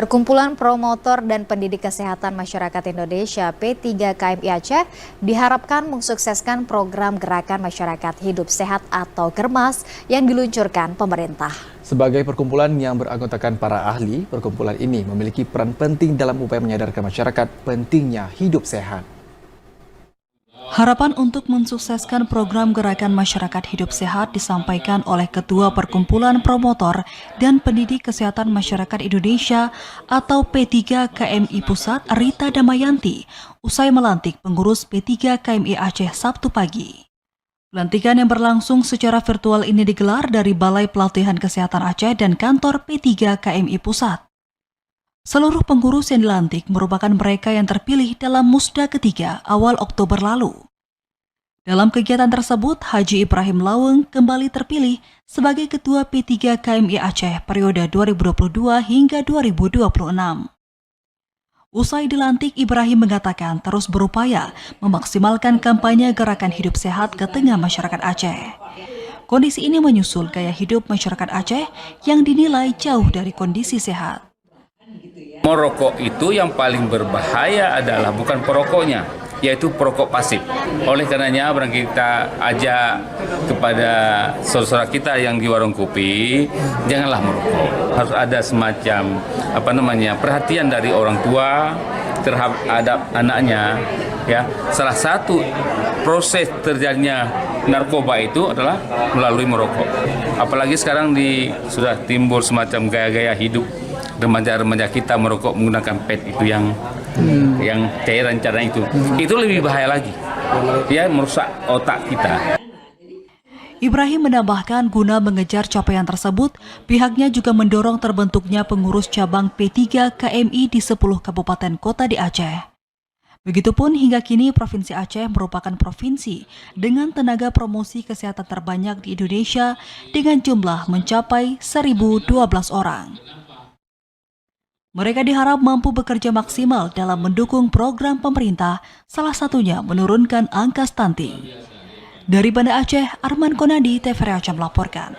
Perkumpulan Promotor dan Pendidik Kesehatan Masyarakat Indonesia P3KMI Aceh diharapkan mensukseskan program Gerakan Masyarakat Hidup Sehat atau GERMAS yang diluncurkan pemerintah. Sebagai perkumpulan yang beranggotakan para ahli, perkumpulan ini memiliki peran penting dalam upaya menyadarkan masyarakat pentingnya hidup sehat. Harapan untuk mensukseskan program Gerakan Masyarakat Hidup Sehat disampaikan oleh Ketua Perkumpulan Promotor dan Pendidik Kesehatan Masyarakat Indonesia atau P3KMI Pusat Rita Damayanti usai melantik pengurus P3KMI Aceh Sabtu pagi. Pelantikan yang berlangsung secara virtual ini digelar dari Balai Pelatihan Kesehatan Aceh dan kantor P3KMI Pusat. Seluruh pengurus yang dilantik merupakan mereka yang terpilih dalam musda ketiga awal Oktober lalu. Dalam kegiatan tersebut, Haji Ibrahim Laweng kembali terpilih sebagai Ketua P3KMI Aceh periode 2022 hingga 2026. Usai dilantik, Ibrahim mengatakan terus berupaya memaksimalkan kampanye gerakan hidup sehat ke tengah masyarakat Aceh. Kondisi ini menyusul gaya hidup masyarakat Aceh yang dinilai jauh dari kondisi sehat. Merokok itu yang paling berbahaya adalah bukan perokoknya, yaitu perokok pasif. Oleh karenanya, barang kita ajak kepada saudara kita yang di warung kopi, janganlah merokok. Harus ada semacam perhatian dari orang tua terhadap anaknya. Ya, salah satu proses terjadinya narkoba itu adalah melalui merokok. Apalagi sekarang sudah timbul semacam gaya-gaya hidup remaja-remaja kita merokok menggunakan pet itu yang cairan itu lebih bahaya lagi, ya, merusak otak kita. Ibrahim menambahkan guna mengejar capaian tersebut, pihaknya juga mendorong terbentuknya pengurus cabang P3KMI di 10 kabupaten kota di Aceh. Begitupun hingga kini Provinsi Aceh merupakan provinsi dengan tenaga promosi kesehatan terbanyak di Indonesia dengan jumlah mencapai 1.012 orang. Mereka diharap mampu bekerja maksimal dalam mendukung program pemerintah, salah satunya menurunkan angka stunting. Dari Banda Aceh, Arman Konadi, TVRI Aceh melaporkan.